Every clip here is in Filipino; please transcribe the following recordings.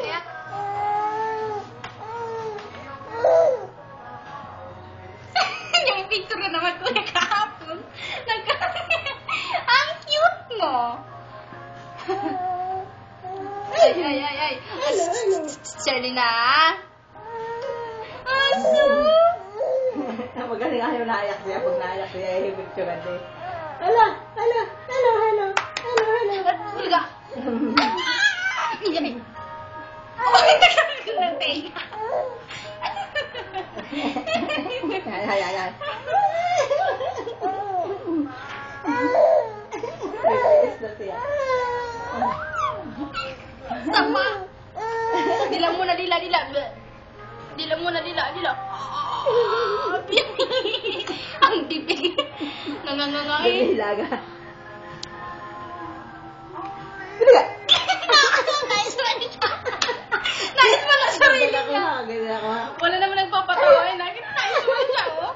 kaya. Yung picture na naman ko kahapon. Ang cute mo. Ay. Charlina. Aso. Magaling ayaw naiyak siya. Pag naiyak siya, yung picture natin. Hala. Talaga. Ay. Ay. Sama. Dila muna, dila. Ang bibig. Nangangangay. Hilaga. Nice man ang sarili niya. Wala naman nagpapatawa. Nice man siya, oh.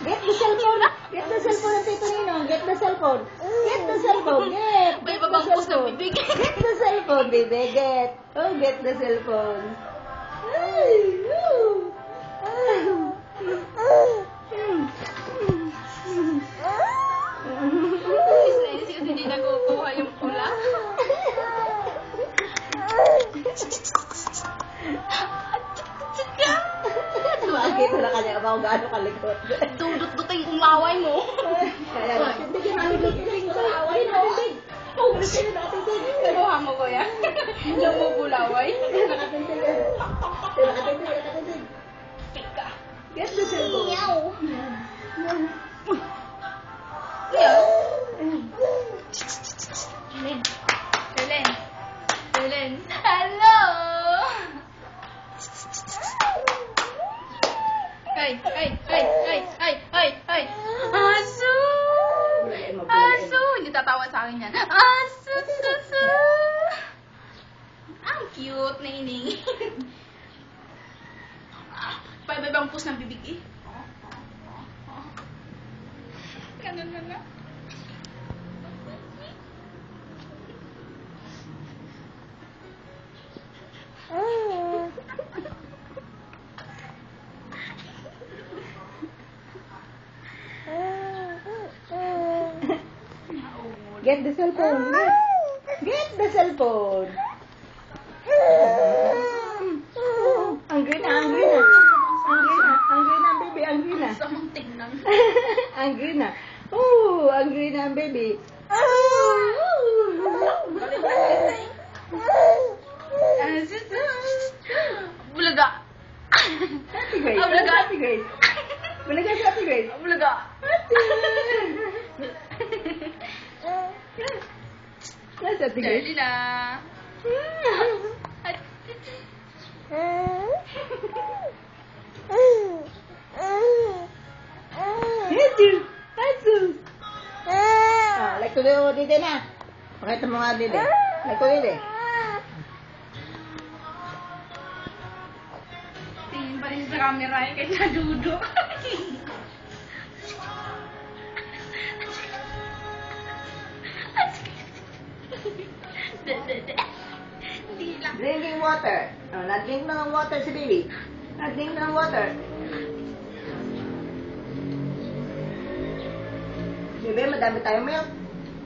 Get the cellphone. Get the cellphone ng Tito Ninong. Get the cellphone. May babang post ng bibig. Get the cellphone, baby. Get. Oh, get the cellphone. Nice kasi hindi nakukuha yung pula. Makikita na kanya ba kung gaano kalikot. Dudut-dutay yung laway mo. Kaya tindig sa away mo. Kinuha mo ko yan. Yung mo bulaway. Nakatindig. Pika. Get the cellphone. Helen. Hello. Ay. Aso. Hindi tatawa sa akin yan. Aso. Ang cute na ining. Bang pus ng bibig eh. Ganun na. Get the cellphone. Get the cellphone. Angry na, baby. Angry na. Samang tingnan. Angry na. Oh, angry na ang baby. Bulaga. Happy Grace. Bulaga. Happy Grace. Bulaga si Happy Grace. Bulaga. Yes, Happy Grace. Charlina. Asu. Like ko dito na. Pakita mo nga dito. Like ko dito. Tingin pa rin sa camera eh, kahit nadudo. Hindi lang. Drinking water. Na-drink na ng water si baby. Na-drink na ng water. Baby, madami tayong milk.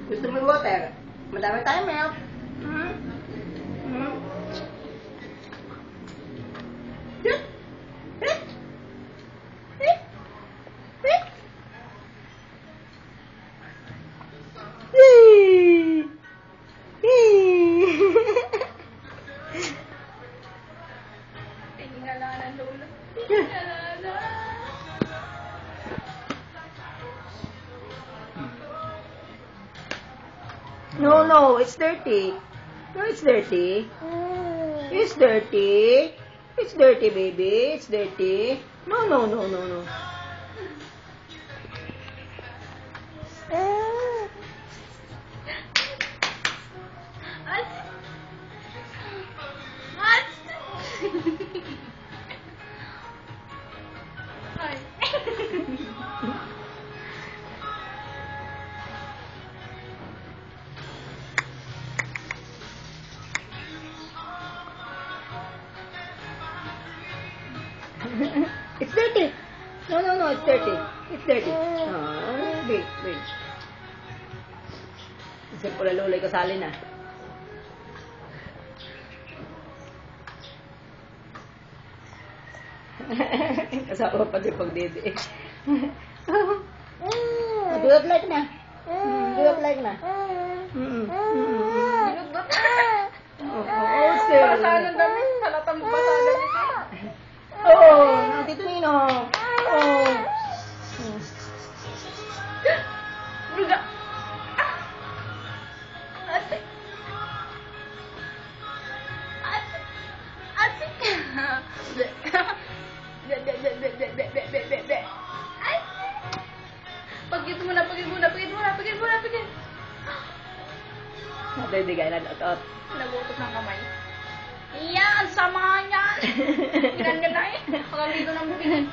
Gusto mo yung water? Madami tayong milk. Tingala ng lolo. No, it's dirty. No, it's dirty. It's dirty. It's dirty, baby. It's dirty. No. It's dirty. It's dirty. Wait, wait. Isip ko laluloy kasali na. Kasama pa din pagdede. Do it like na. Do it like na. Ginugbot. Oh, sir. Basahan ng dami. Halatang basahan ng dami. Oh, Tito Nino. Oh. Bruga. Ate. Ate. Ate. Ay. Pagit mo na. Bibigay na out. Nagutot ng kamay. Iyan, sama niyan. Ginanyan na eh. Hanggang dito ng bubingin.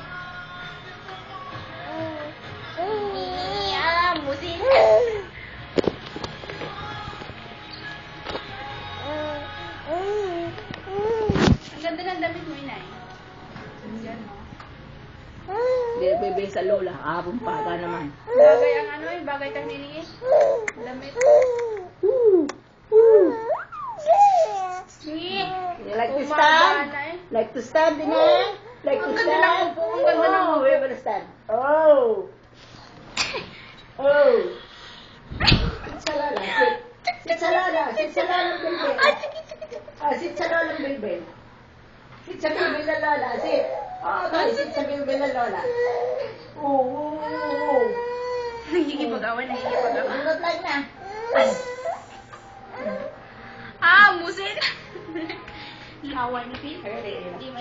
Iyan, musin. Ang ganda ng damit mo, inay. Yan, no? Hindi, bebe sa lola. Hapon pa ka naman. Bagay ang ano eh, bagay kang niningin. Damit. You like to stand? Like to stand, Dina? Like to Ang ganda ng stand? upo, ang ganda ng Oh, upo. we're gonna stand. Oh. Oh. Sit sa lola. Sit sa lola. Sit sa lola, Bilbil. Sit sa lola, Bilbil. Sit sa Bilbil na lola. Sit. Okay, sit sa Bilbil na lola. Oh. Nagigipagawan. Bulot like na. Musin. Lawan ni Pete. Hindi mo